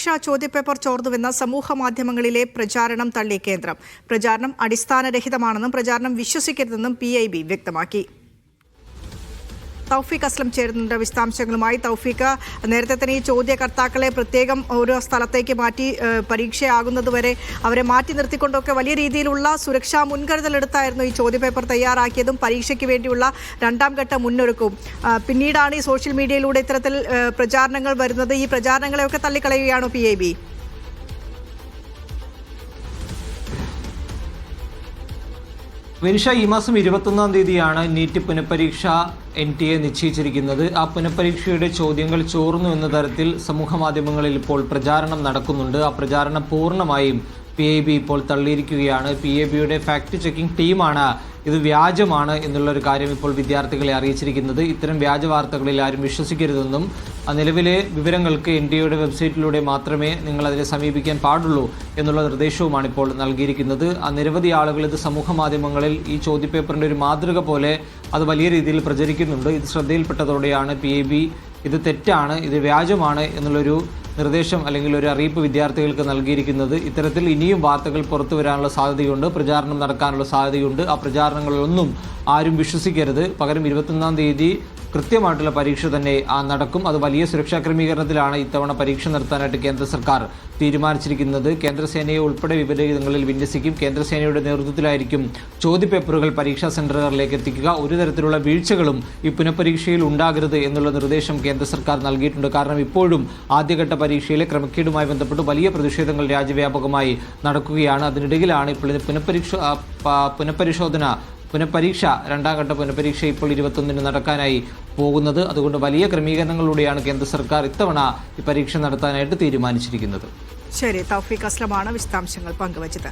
പുനഃപരീക്ഷാ ചോദ്യപേപ്പർ ചോർന്നുവെന്ന സമൂഹ മാധ്യമങ്ങളിലെ പ്രചാരണം തള്ളി കേന്ദ്രം. പ്രചാരണം അടിസ്ഥാനരഹിതമാണെന്നും പ്രചാരണം വിശ്വസിക്കരുതെന്നും PIB വ്യക്തമാക്കി. തൗഫീഖ് അസ്ലം ചേരുന്നുണ്ട് വിശദാംശങ്ങളുമായി. തൗഫീഖ്, നേരത്തെ തന്നെ ഈ ചോദ്യകർത്താക്കളെ പ്രത്യേകം ഓരോ സ്ഥലത്തേക്ക് മാറ്റി പരീക്ഷയാകുന്നതുവരെ അവരെ മാറ്റി നിർത്തിക്കൊണ്ടൊക്കെ വലിയ രീതിയിലുള്ള സുരക്ഷാ മുൻകരുതലെടുത്തായിരുന്നു ഈ ചോദ്യപേപ്പർ തയ്യാറാക്കിയതും പരീക്ഷയ്ക്ക് വേണ്ടിയുള്ള രണ്ടാം ഘട്ട മുന്നൊരുക്കവും. പിന്നീടാണ് ഈ സോഷ്യൽ മീഡിയയിലൂടെ ഇത്തരത്തിൽ പ്രചാരണങ്ങൾ വരുന്നത്. ഈ പ്രചാരണങ്ങളെയൊക്കെ തള്ളിക്കളയുകയാണോ PIB? വിനിഷ, ഈ മാസം 21-ാം തീയതിയാണ് നീറ്റ് പുനഃപരീക്ഷ NTA നിശ്ചയിച്ചിരിക്കുന്നത്. ആ പുനഃപരീക്ഷയുടെ ചോദ്യങ്ങൾ ചോർന്നു എന്ന തരത്തിൽ സമൂഹ മാധ്യമങ്ങളിൽ ഇപ്പോൾ പ്രചാരണം നടക്കുന്നുണ്ട്. ആ പ്രചാരണം പൂർണ്ണമായും PIB ഇപ്പോൾ തള്ളിയിരിക്കുകയാണ്. PIBയുടെ ഫാക്ട് ചെക്കിംഗ് ടീമാണ് ഇത് വ്യാജമാണ് എന്നുള്ളൊരു കാര്യം ഇപ്പോൾ വിദ്യാർത്ഥികളെ അറിയിച്ചിരിക്കുന്നത്. ഇത്തരം വ്യാജ വാർത്തകളിൽ ആരും വിശ്വസിക്കരുതെന്നും നിലവിലെ വിവരങ്ങൾക്ക് NTAയുടെ വെബ്സൈറ്റിലൂടെ മാത്രമേ നിങ്ങൾ അതിനെ സമീപിക്കാൻ പാടുള്ളൂ എന്നുള്ള നിർദ്ദേശവുമാണ് ഇപ്പോൾ നൽകിയിരിക്കുന്നത്. നിരവധി ആളുകൾ ഇത് സമൂഹ മാധ്യമങ്ങളിൽ ഈ ചോദ്യപേപ്പറിൻ്റെ ഒരു മാതൃക പോലെ അത് വലിയ രീതിയിൽ പ്രചരിക്കുന്നുണ്ട്. ഇത് ശ്രദ്ധയിൽപ്പെട്ടതോടെയാണ് PIB ഇത് തെറ്റാണ്, ഇത് വ്യാജമാണ് എന്നുള്ളൊരു നിർദ്ദേശം അല്ലെങ്കിൽ ഒരു അറിയിപ്പ് വിദ്യാർത്ഥികൾക്ക് നൽകിയിരിക്കുന്നത്. ഇത്തരത്തിൽ ഇനിയും വാർത്തകൾ പുറത്തു വരാനുള്ള സാധ്യതയുണ്ട്, പ്രചാരണം നടക്കാനുള്ള സാധ്യതയുണ്ട്. ആ പ്രചാരണങ്ങളൊന്നും ആരും വിശ്വസിക്കരുത്. പകരം 21-ാം തീയതി കൃത്യമായിട്ടുള്ള പരീക്ഷ തന്നെ നടക്കും. അത് വലിയ സുരക്ഷാ ക്രമീകരണത്തിലാണ് ഇത്തവണ പരീക്ഷ നടത്താനായിട്ട് കേന്ദ്ര സർക്കാർ തീരുമാനിച്ചിരിക്കുന്നത്. കേന്ദ്രസേനയെ ഉൾപ്പെടെ വിപരീതങ്ങളിൽ വിന്യസിക്കും. കേന്ദ്രസേനയുടെ നേതൃത്വത്തിലായിരിക്കും ചോദ്യപേപ്പറുകൾ പരീക്ഷാ സെന്ററുകളിലേക്ക് എത്തിക്കുക. ഒരു തരത്തിലുള്ള വീഴ്ചകളും ഈ പുനഃപരീക്ഷയിൽ ഉണ്ടാകരുത് എന്നുള്ള നിർദ്ദേശം കേന്ദ്ര സർക്കാർ നൽകിയിട്ടുണ്ട്. കാരണം ഇപ്പോഴും ആദ്യഘട്ട പരീക്ഷയിലെ ക്രമക്കേടുമായി ബന്ധപ്പെട്ട് വലിയ പ്രതിഷേധങ്ങൾ രാജ്യവ്യാപകമായി നടക്കുകയാണ്. അതിനിടയിലാണ് ഇപ്പോൾ പുനഃപരീക്ഷ രണ്ടാം ഘട്ട പുനഃപരീക്ഷ ഇപ്പോൾ 21-ന് നടക്കാനായി പോകുന്നത്. അതുകൊണ്ട് വലിയ ക്രമീകരണങ്ങളിലൂടെയാണ് കേന്ദ്ര സർക്കാർ ഇത്തവണ ഈ പരീക്ഷ നടത്താനായിട്ട് തീരുമാനിച്ചിരിക്കുന്നത്. ശരി, തൗഫീഖ് അസ്ലമാണ് വിശദാംശങ്ങൾ പങ്കുവച്ചത്.